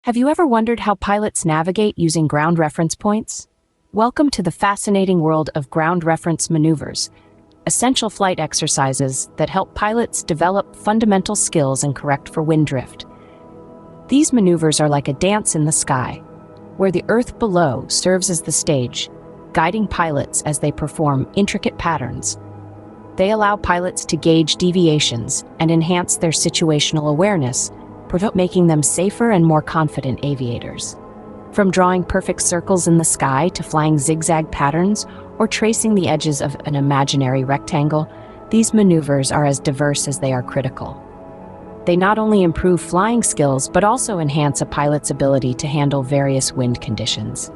Have you ever wondered how pilots navigate using ground reference points? Welcome to the fascinating world of ground reference maneuvers, essential flight exercises that help pilots develop fundamental skills and correct for wind drift. These maneuvers are like a dance in the sky, where the earth below serves as the stage, guiding pilots as they perform intricate patterns. They allow pilots to gauge deviations and enhance their situational awareness, making them safer and more confident aviators. From drawing perfect circles in the sky to flying zigzag patterns or tracing the edges of an imaginary rectangle, these maneuvers are as diverse as they are critical. They not only improve flying skills, but also enhance a pilot's ability to handle various wind conditions.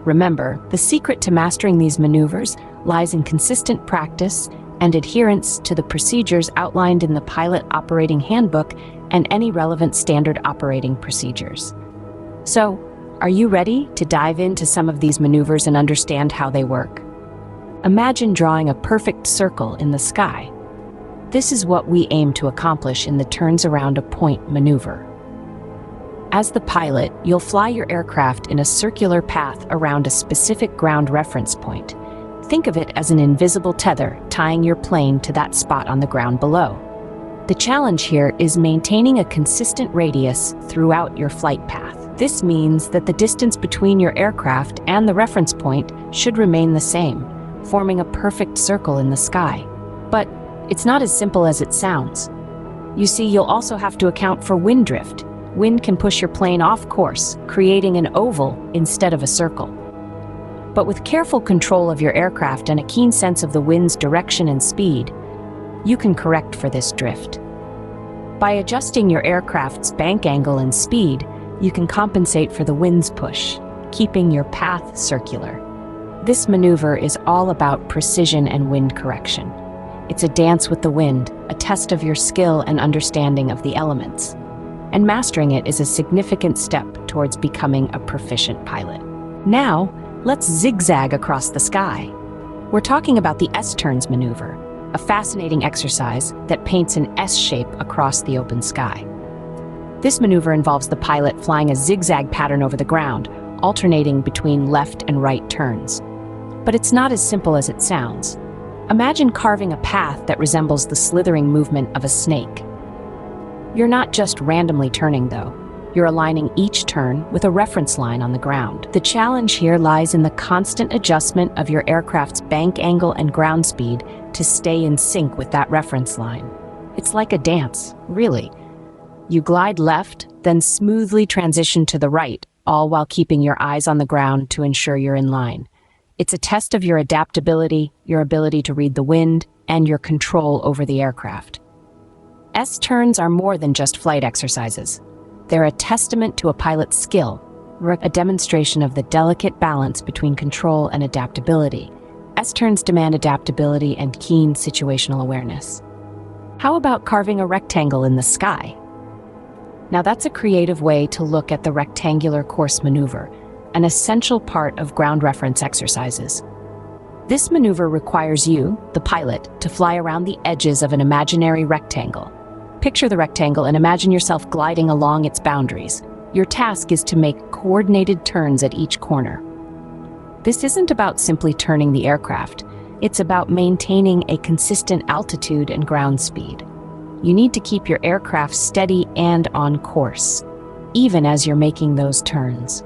Remember, the secret to mastering these maneuvers lies in consistent practice and adherence to the procedures outlined in the Pilot Operating Handbook and any relevant standard operating procedures. So, are you ready to dive into some of these maneuvers and understand how they work? Imagine drawing a perfect circle in the sky. This is what we aim to accomplish in the turns around a point maneuver. As the pilot, you'll fly your aircraft in a circular path around a specific ground reference point. Think of it as an invisible tether tying your plane to that spot on the ground below. The challenge here is maintaining a consistent radius throughout your flight path. This means that the distance between your aircraft and the reference point should remain the same, forming a perfect circle in the sky. But it's not as simple as it sounds. You see, you'll also have to account for wind drift. Wind can push your plane off course, creating an oval instead of a circle. But with careful control of your aircraft and a keen sense of the wind's direction and speed, you can correct for this drift. By adjusting your aircraft's bank angle and speed, you can compensate for the wind's push, keeping your path circular. This maneuver is all about precision and wind correction. It's a dance with the wind, a test of your skill and understanding of the elements. And mastering it is a significant step towards becoming a proficient pilot. Now, let's zigzag across the sky. We're talking about the S-turns maneuver, a fascinating exercise that paints an S shape across the open sky. This maneuver involves the pilot flying a zigzag pattern over the ground, alternating between left and right turns. But it's not as simple as it sounds. Imagine carving a path that resembles the slithering movement of a snake. You're not just randomly turning, though. You're aligning each turn with a reference line on the ground. The challenge here lies in the constant adjustment of your aircraft's bank angle and ground speed to stay in sync with that reference line. It's like a dance, really. You glide left, then smoothly transition to the right, all while keeping your eyes on the ground to ensure you're in line. It's a test of your adaptability, your ability to read the wind, and your control over the aircraft. S-turns are more than just flight exercises. They're a testament to a pilot's skill, a demonstration of the delicate balance between control and adaptability. S-turns demand adaptability and keen situational awareness. How about carving a rectangle in the sky? Now that's a creative way to look at the rectangular course maneuver, an essential part of ground reference exercises. This maneuver requires you, the pilot, to fly around the edges of an imaginary rectangle. Picture the rectangle and imagine yourself gliding along its boundaries. Your task is to make coordinated turns at each corner. This isn't about simply turning the aircraft. It's about maintaining a consistent altitude and ground speed. You need to keep your aircraft steady and on course, even as you're making those turns.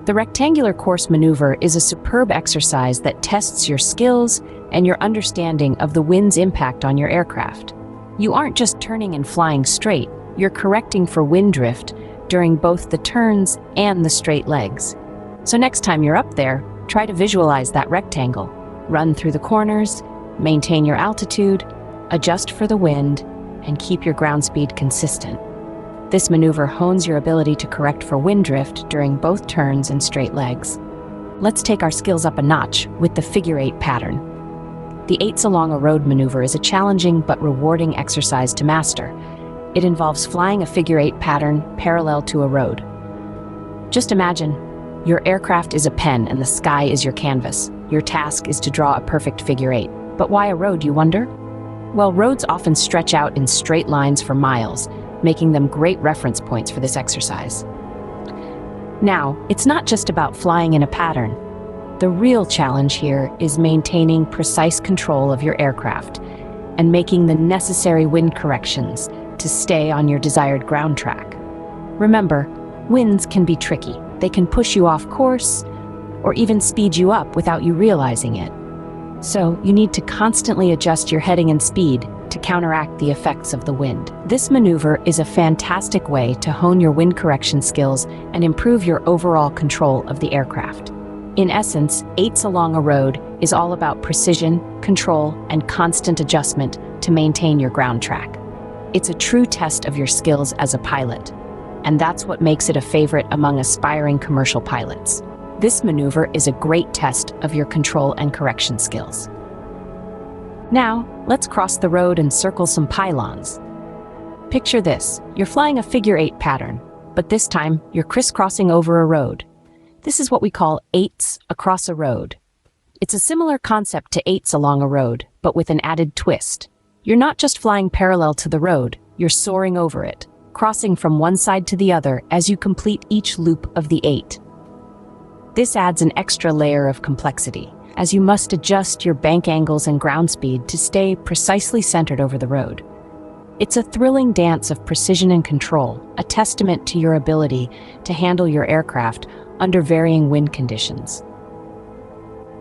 The rectangular course maneuver is a superb exercise that tests your skills and your understanding of the wind's impact on your aircraft. You aren't just turning and flying straight, you're correcting for wind drift during both the turns and the straight legs. So next time you're up there, try to visualize that rectangle. Run through the corners, maintain your altitude, adjust for the wind, and keep your ground speed consistent. This maneuver hones your ability to correct for wind drift during both turns and straight legs. Let's take our skills up a notch with the figure eight pattern. The eights along a road maneuver is a challenging but rewarding exercise to master. It involves flying a figure eight pattern parallel to a road. Just imagine, your aircraft is a pen and the sky is your canvas. Your task is to draw a perfect figure eight. But why a road, you wonder? Well, roads often stretch out in straight lines for miles, making them great reference points for this exercise. Now, it's not just about flying in a pattern. The real challenge here is maintaining precise control of your aircraft and making the necessary wind corrections to stay on your desired ground track. Remember, winds can be tricky. They can push you off course or even speed you up without you realizing it. So you need to constantly adjust your heading and speed to counteract the effects of the wind. This maneuver is a fantastic way to hone your wind correction skills and improve your overall control of the aircraft. In essence, 8s along a road is all about precision, control, and constant adjustment to maintain your ground track. It's a true test of your skills as a pilot, and that's what makes it a favorite among aspiring commercial pilots. This maneuver is a great test of your control and correction skills. Now, let's cross the road and circle some pylons. Picture this: you're flying a figure-8 pattern, but this time you're crisscrossing over a road. This is what we call 8s across a road. It's a similar concept to 8s along a road, but with an added twist. You're not just flying parallel to the road, you're soaring over it, crossing from one side to the other as you complete each loop of the 8. This adds an extra layer of complexity, as you must adjust your bank angles and ground speed to stay precisely centered over the road. It's a thrilling dance of precision and control, a testament to your ability to handle your aircraft under varying wind conditions.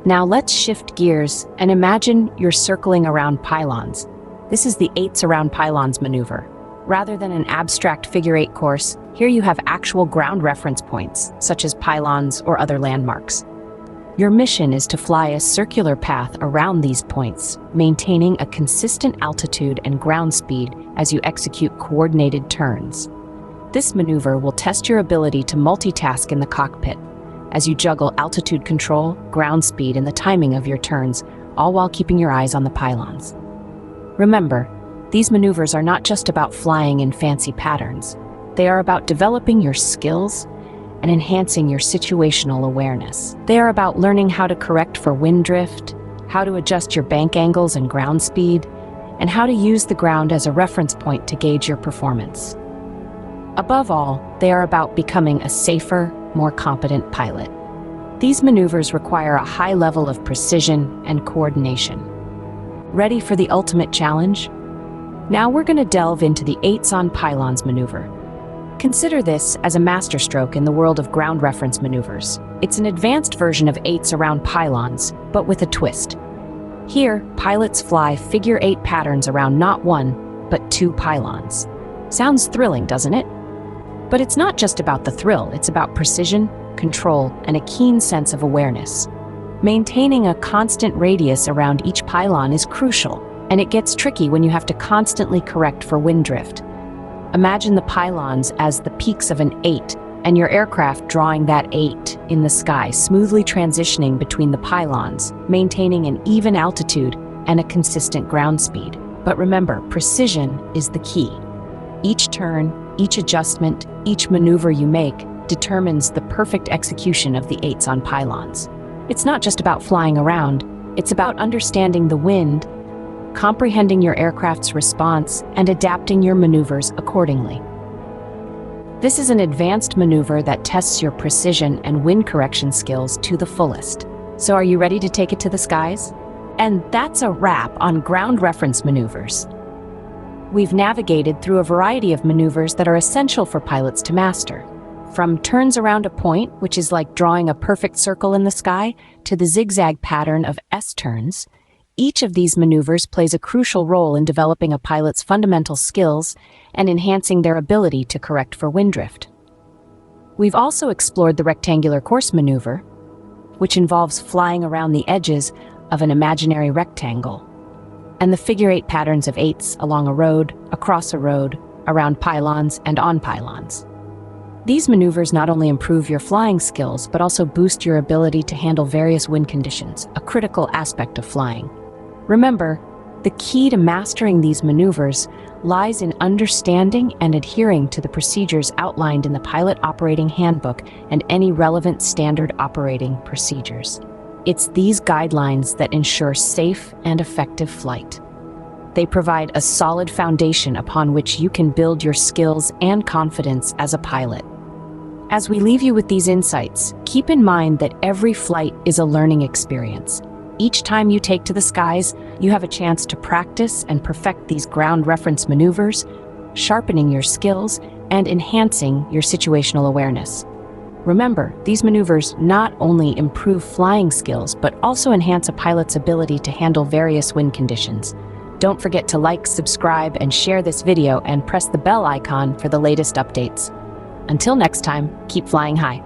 Now let's shift gears and imagine you're circling around pylons. This is the 8s around pylons maneuver. Rather than an abstract figure-8 course, here you have actual ground reference points, such as pylons or other landmarks. Your mission is to fly a circular path around these points, maintaining a consistent altitude and ground speed as you execute coordinated turns. This maneuver will test your ability to multitask in the cockpit, as you juggle altitude control, ground speed, and the timing of your turns, all while keeping your eyes on the pylons. Remember, these maneuvers are not just about flying in fancy patterns. They are about developing your skills and enhancing your situational awareness. They are about learning how to correct for wind drift, how to adjust your bank angles and ground speed, and how to use the ground as a reference point to gauge your performance. Above all, they are about becoming a safer, more competent pilot. These maneuvers require a high level of precision and coordination. Ready for the ultimate challenge? Now we're going to delve into the 8s on pylons maneuver. Consider this as a masterstroke in the world of ground reference maneuvers. It's an advanced version of 8s around pylons, but with a twist. Here, pilots fly figure-8 patterns around not 1, but 2 pylons. Sounds thrilling, doesn't it? But it's not just about the thrill, it's about precision, control, and a keen sense of awareness. Maintaining a constant radius around each pylon is crucial, and it gets tricky when you have to constantly correct for wind drift. Imagine the pylons as the peaks of an 8, and your aircraft drawing that 8 in the sky, smoothly transitioning between the pylons, maintaining an even altitude and a consistent ground speed. But remember, precision is the key. Each turn, each adjustment, each maneuver you make determines the perfect execution of the 8s on pylons. It's not just about flying around, it's about understanding the wind, comprehending your aircraft's response, and adapting your maneuvers accordingly. This is an advanced maneuver that tests your precision and wind correction skills to the fullest. So are you ready to take it to the skies? And that's a wrap on ground reference maneuvers. We've navigated through a variety of maneuvers that are essential for pilots to master. From turns around a point, which is like drawing a perfect circle in the sky, to the zigzag pattern of S-turns, each of these maneuvers plays a crucial role in developing a pilot's fundamental skills and enhancing their ability to correct for wind drift. We've also explored the rectangular course maneuver, which involves flying around the edges of an imaginary rectangle, and the figure-8 patterns of 8s along a road, across a road, around pylons, and on pylons. These maneuvers not only improve your flying skills, but also boost your ability to handle various wind conditions, a critical aspect of flying. Remember, the key to mastering these maneuvers lies in understanding and adhering to the procedures outlined in the Pilot Operating Handbook and any relevant standard operating procedures. It's these guidelines that ensure safe and effective flight. They provide a solid foundation upon which you can build your skills and confidence as a pilot. As we leave you with these insights, keep in mind that every flight is a learning experience. Each time you take to the skies, you have a chance to practice and perfect these ground reference maneuvers, sharpening your skills and enhancing your situational awareness. Remember, these maneuvers not only improve flying skills, but also enhance a pilot's ability to handle various wind conditions. Don't forget to like, subscribe, and share this video, and press the bell icon for the latest updates. Until next time, keep flying high.